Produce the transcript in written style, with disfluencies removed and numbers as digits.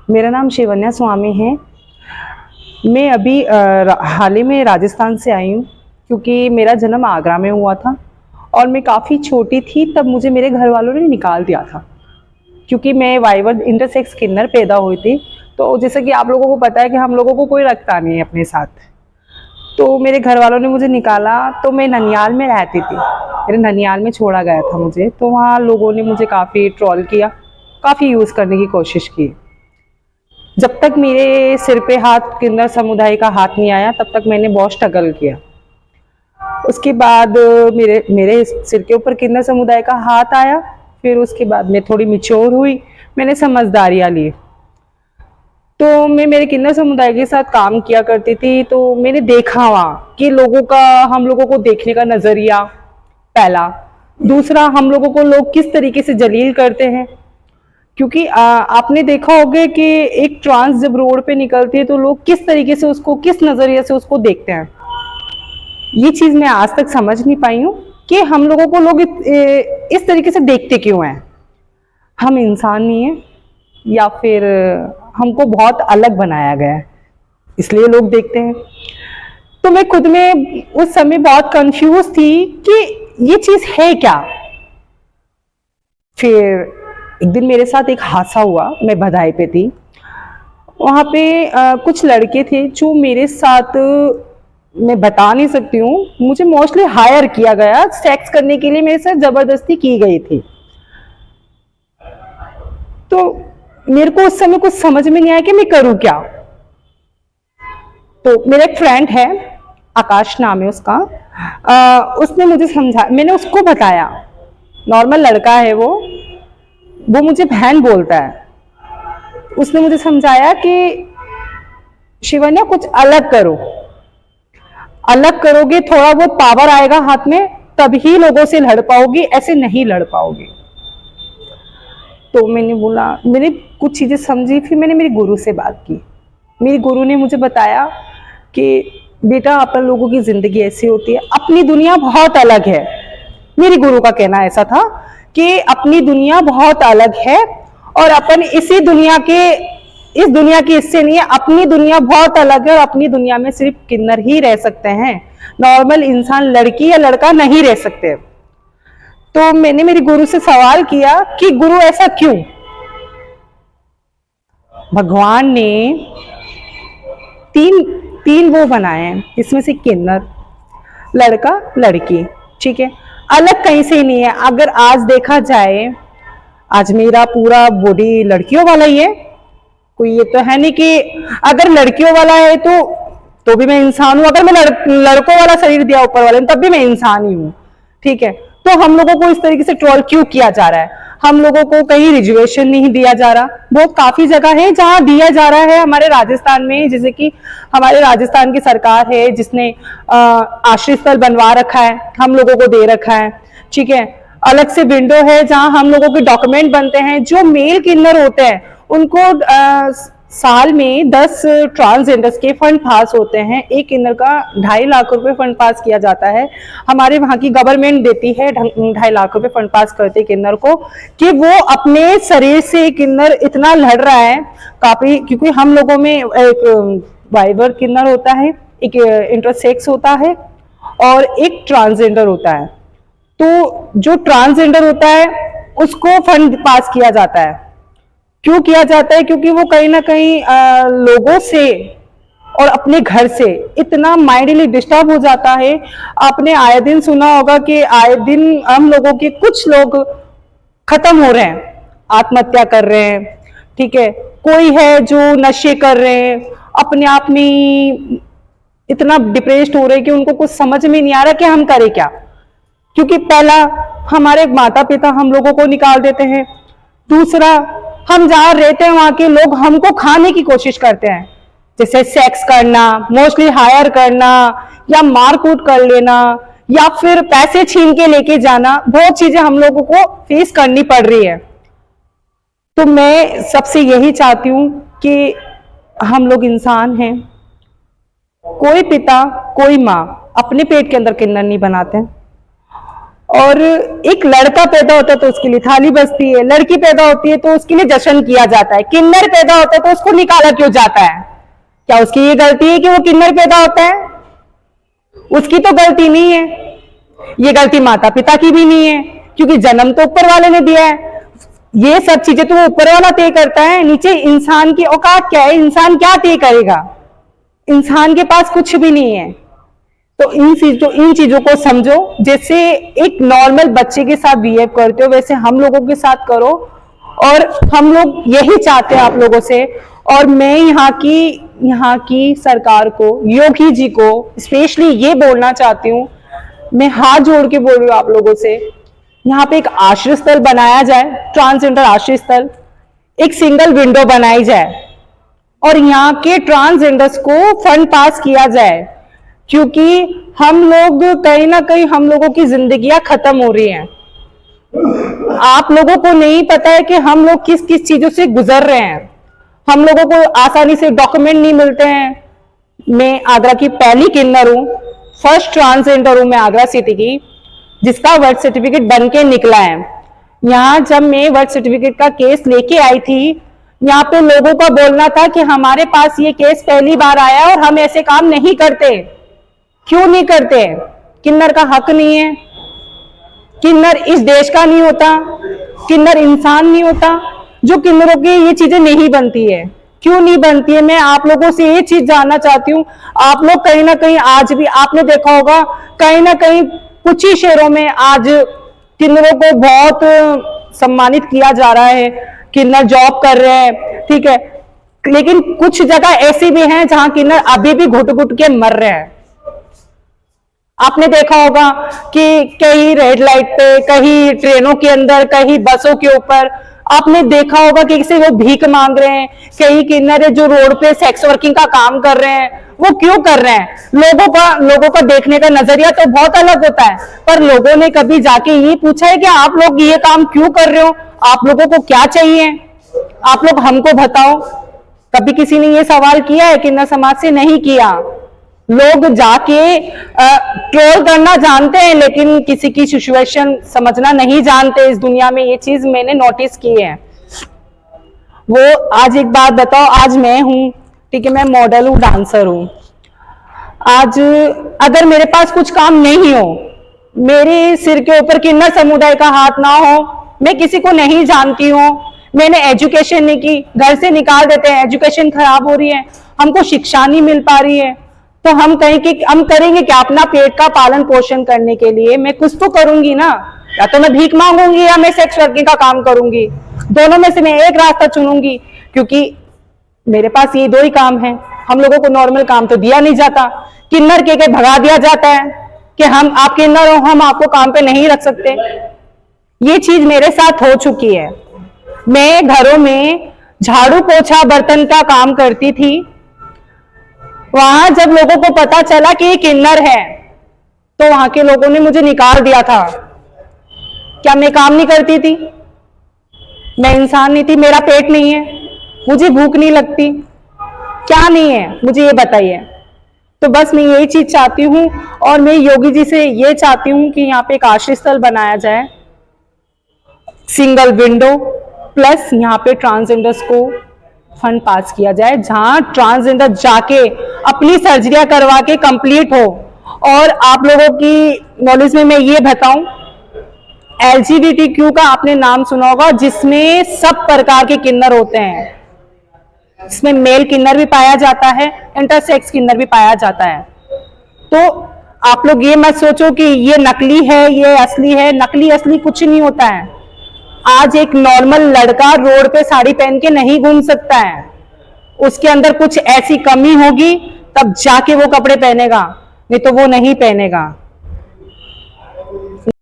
मेरा नाम शिवन्या स्वामी है। मैं अभी हाल ही में राजस्थान से आई हूँ, क्योंकि मेरा जन्म आगरा में हुआ था और मैं काफ़ी छोटी थी तब मुझे मेरे घर वालों ने निकाल दिया था, क्योंकि मैं वाइवर इंटरसेक्स किन्नर पैदा हुई थी। तो जैसे कि आप लोगों को पता है कि हम लोगों को कोई रखता नहीं है अपने साथ, तो मेरे घर वालों ने मुझे निकाला। तो मैं ननियाल में रहती थी, मेरे ननियाल में छोड़ा गया था मुझे। तो वहाँ लोगों ने मुझे काफ़ी ट्रोल किया, काफ़ी यूज़ करने की कोशिश की। जब तक मेरे सिर पे हाथ किन्नर समुदाय का हाथ नहीं आया तब तक मैंने बहुत स्ट्रगल किया। उसके बाद मेरे मेरे सिर के ऊपर किन्नर समुदाय का हाथ आया। फिर उसके बाद मैं थोड़ी मैच्योर हुई, मैंने समझदारियाँ ली। तो मैं मेरे किन्नर समुदाय के साथ काम किया करती थी, तो मैंने देखा वहाँ कि लोगों का, हम लोगों को देखने का नज़रिया पहला, दूसरा हम लोगों को लोग किस तरीके से जलील करते हैं। क्योंकि आपने देखा होगा कि एक ट्रांस जब रोड पे निकलती है तो लोग किस तरीके से उसको, किस नज़रिए से उसको देखते हैं। ये चीज़ मैं आज तक समझ नहीं पाई हूँ कि हम लोगों को लोग इस तरीके से देखते क्यों हैं। हम इंसान नहीं है, या फिर हमको बहुत अलग बनाया गया है इसलिए लोग देखते हैं। तो मैं खुद में उस समय बहुत कंफ्यूज थी कि ये चीज़ है क्या। फिर एक दिन मेरे साथ एक हादसा हुआ, मैं बधाई पे थी। वहाँ पे कुछ लड़के थे जो मेरे साथ, मैं बता नहीं सकती हूँ, मुझे मोस्टली हायर किया गया, सेक्स करने के लिए मेरे साथ ज़बरदस्ती की गई थी। तो मेरे को उस समय कुछ समझ में नहीं आया कि मैं करूँ क्या। तो मेरा एक फ्रेंड है, आकाश नाम है उसका, उसने मुझे समझा, मैंने उसको बताया, नॉर्मल लड़का है वो मुझे बहन बोलता है। उसने मुझे समझाया कि शिवन्या कुछ अलग करो, अलग करोगे थोड़ा बहुत पावर आएगा हाथ में, तभी लोगों से लड़ पाओगी, ऐसे नहीं लड़ पाओगी। तो मैंने बोला, मैंने कुछ चीज़ें समझी। फिर मैंने मेरी गुरु से बात की। मेरी गुरु ने मुझे बताया कि बेटा अपन लोगों की ज़िंदगी ऐसी होती है, अपनी दुनिया बहुत अलग है। मेरी गुरु का कहना ऐसा था कि अपनी दुनिया बहुत अलग है और अपन इस दुनिया के हिस्से नहीं है। अपनी दुनिया बहुत अलग है और अपनी दुनिया में सिर्फ किन्नर ही रह सकते हैं, नॉर्मल इंसान, लड़की या लड़का नहीं रह सकते। तो मैंने मेरी गुरु से सवाल किया कि गुरु ऐसा क्यों। भगवान ने तीन वो बनाए हैं, इसमें से किन्नर, लड़का, लड़की, ठीक है, अलग कहीं से ही नहीं है। अगर आज देखा जाए, आज मेरा पूरा बॉडी लड़कियों वाला ही है, कोई ये तो है नहीं कि अगर लड़कियों वाला है तो भी मैं इंसान हूं। अगर मैं लड़कों वाला शरीर दिया ऊपर वाले ने तब भी मैं इंसान ही हूँ, ठीक है। तो हम लोगों को इस तरीके से ट्रोल क्यों किया जा रहा है? हम लोगों को कहीं रिजर्वेशन नहीं दिया जा रहा। बहुत काफी जगह है जहां दिया जा रहा है, हमारे राजस्थान में, जैसे कि हमारे राजस्थान की सरकार है जिसने आश्रय स्थल बनवा रखा है, हम लोगों को दे रखा है, ठीक है। अलग से विंडो है जहां हम लोगों के डॉक्यूमेंट बनते हैं। जो मेल किन्नर होते हैं उनको साल में 10 ट्रांसजेंडर्स के फंड पास होते हैं। एक किन्नर का 2.5 लाख रुपए फंड पास किया जाता है। हमारे वहाँ की गवर्नमेंट देती है 2.5 लाख रुपए फंड पास करते किन्नर को, कि वो अपने शरीर से किन्नर इतना लड़ रहा है काफी। क्योंकि हम लोगों में एक वाइवर किन्नर होता है, एक इंटरसेक्स होता है और एक ट्रांसजेंडर होता है। तो जो ट्रांसजेंडर होता है उसको फंड पास किया जाता है। क्यों किया जाता है? क्योंकि वो कहीं ना कहीं लोगों से और अपने घर से इतना माइंडली डिस्टर्ब हो जाता है। आपने आए दिन सुना होगा कि आए दिन हम लोगों के कुछ लोग खत्म हो रहे हैं, आत्महत्या कर रहे हैं, ठीक है। कोई है जो नशे कर रहे हैं, अपने आप में इतना डिप्रेस्ड हो रहे हैं कि उनको कुछ समझ में नहीं आ रहा कि हम करें क्या। क्योंकि पहला, हमारे माता पिता हम लोगों को निकाल देते हैं। दूसरा, हम जहाँ रहते हैं वहां के लोग हमको खाने की कोशिश करते हैं, जैसे सेक्स करना, मोस्टली हायर करना, या मारकूट कर लेना, या फिर पैसे छीन के लेके जाना। बहुत चीजें हम लोगों को फेस करनी पड़ रही है। तो मैं सबसे यही चाहती हूँ कि हम लोग इंसान हैं। कोई पिता, कोई माँ अपने पेट के अंदर किन्नर नहीं बनाते हैं। और एक लड़का पैदा होता है तो उसके लिए थाली बजती है, लड़की पैदा होती है तो उसके लिए जश्न किया जाता है, किन्नर पैदा होता है तो उसको निकाला क्यों जाता है? क्या उसकी ये गलती है कि वो किन्नर पैदा होता है? उसकी तो गलती नहीं है, ये गलती माता पिता की भी नहीं है, क्योंकि जन्म तो ऊपर वाले ने दिया है। ये सब चीजें तो वो ऊपर वाला तय करता है, नीचे इंसान की औकात क्या है? इंसान क्या तय करेगा? इंसान के पास कुछ भी नहीं है। तो इन चीजों को समझो, जैसे एक नॉर्मल बच्चे के साथ बिहेव करते हो वैसे हम लोगों के साथ करो, और हम लोग यही चाहते हैं आप लोगों से। और मैं यहाँ की सरकार को, योगी जी को स्पेशली ये बोलना चाहती हूँ, मैं हाथ जोड़ के बोल रही हूँ आप लोगों से, यहाँ पे एक आश्रय स्थल बनाया जाए, ट्रांसजेंडर आश्रय स्थल, एक सिंगल विंडो बनाई जाए और यहाँ के ट्रांसजेंडर्स को फंड पास किया जाए, क्योंकि हम लोग कहीं ना कहीं हम लोगों की जिंदगियां खत्म हो रही हैं। आप लोगों को नहीं पता है कि हम लोग किस किस चीजों से गुजर रहे हैं। हम लोगों को आसानी से डॉक्यूमेंट नहीं मिलते हैं। मैं आगरा की पहली किन्नर हूं, फर्स्ट ट्रांसजेंडर हूं मैं आगरा सिटी की, जिसका बर्थ सर्टिफिकेट बन के निकला है। यहाँ जब मैं बर्थ सर्टिफिकेट का केस लेके आई थी, यहाँ पे लोगों का बोलना था कि हमारे पास ये केस पहली बार आया और हम ऐसे काम नहीं करते। क्यों नहीं करते? किन्नर का हक नहीं है? किन्नर इस देश का नहीं होता? किन्नर इंसान नहीं होता? जो किन्नरों की ये चीजें नहीं बनती है, क्यों नहीं बनती है? मैं आप लोगों से ये चीज जानना चाहती हूँ। आप लोग कहीं ना कहीं आज भी आपने देखा होगा, कहीं ना कहीं कुछ ही शहरों में आज किन्नरों को बहुत सम्मानित किया जा रहा है, किन्नर जॉब कर रहे हैं, ठीक है, लेकिन कुछ जगह ऐसी भी हैं जहां किन्नर अभी भी घुट घुट के मर रहे हैं। आपने देखा होगा कि कहीं रेड लाइट पे, कहीं ट्रेनों के अंदर, कहीं बसों के ऊपर आपने देखा होगा कि किसी वो भीख मांग रहे हैं। कई किन्नर है जो रोड पे सेक्स वर्किंग का काम कर रहे हैं। वो क्यों कर रहे हैं? लोगों का देखने का नजरिया तो बहुत अलग होता है, पर लोगों ने कभी जाके ये पूछा है कि आप लोग ये काम क्यों कर रहे हो? आप लोगों को क्या चाहिए? आप लोग हमको बताओ। कभी किसी ने ये सवाल किया है? किन्नर समाज से नहीं किया। लोग जाके ट्रोल करना जानते हैं, लेकिन किसी की सिचुएशन समझना नहीं जानते इस दुनिया में। ये चीज मैंने नोटिस की है। वो आज एक बात बताओ, आज मैं हूं, ठीक है, मैं मॉडल हूं, डांसर हूं। आज अगर मेरे पास कुछ काम नहीं हो, मेरे सिर के ऊपर किन्नर समुदाय का हाथ ना हो, मैं किसी को नहीं जानती हूं, मैंने एजुकेशन नहीं की, घर से निकाल देते हैं, एजुकेशन खराब हो रही है, हमको शिक्षा नहीं मिल पा रही है, तो हम कहें कि हम करेंगे क्या? अपना पेट का पालन पोषण करने के लिए मैं कुछ तो करूंगी ना। या तो मैं भीख मांगूंगी या मैं सेक्स वर्किंग का काम करूंगी। दोनों में से मैं एक रास्ता चुनूंगी, क्योंकि मेरे पास ये दो ही काम है। हम लोगों को नॉर्मल काम तो दिया नहीं जाता, किन्नर के भगा दिया जाता है कि हम आप किन्नर हो, हम आपको काम पे नहीं रख सकते। ये चीज मेरे साथ हो चुकी है। मैं घरों में झाड़ू पोछा बर्तन का काम करती थी। वहां जब लोगों को पता चला कि ये किन्नर है, तो वहां के लोगों ने मुझे निकाल दिया था। क्या मैं काम नहीं करती थी? मैं इंसान नहीं थी? मेरा पेट नहीं है? मुझे भूख नहीं लगती? क्या नहीं है मुझे ये बताइए। तो बस मैं यही चीज चाहती हूँ, और मैं योगी जी से ये चाहती हूँ कि यहाँ पे एक आश्रय स्थल बनाया जाए, सिंगल विंडो, प्लस यहाँ पे ट्रांसजेंडर्स को फंड पास किया जाए, जहां ट्रांसजेंडर जाके अपनी सर्जरियां करवा के कंप्लीट हो। और आप लोगों की नॉलेज में मैं ये बताऊं, LGBTQ का आपने नाम सुना होगा, जिसमें सब प्रकार के किन्नर होते हैं। इसमें मेल किन्नर भी पाया जाता है, इंटरसेक्स किन्नर भी पाया जाता है। तो आप लोग ये मत सोचो कि ये नकली है, ये असली है। नकली असली कुछ नहीं होता है। आज एक नॉर्मल लड़का रोड पे साड़ी पहन के नहीं घूम सकता है, उसके अंदर कुछ ऐसी कमी होगी तब जाके वो कपड़े पहनेगा, नहीं तो वो नहीं पहनेगा।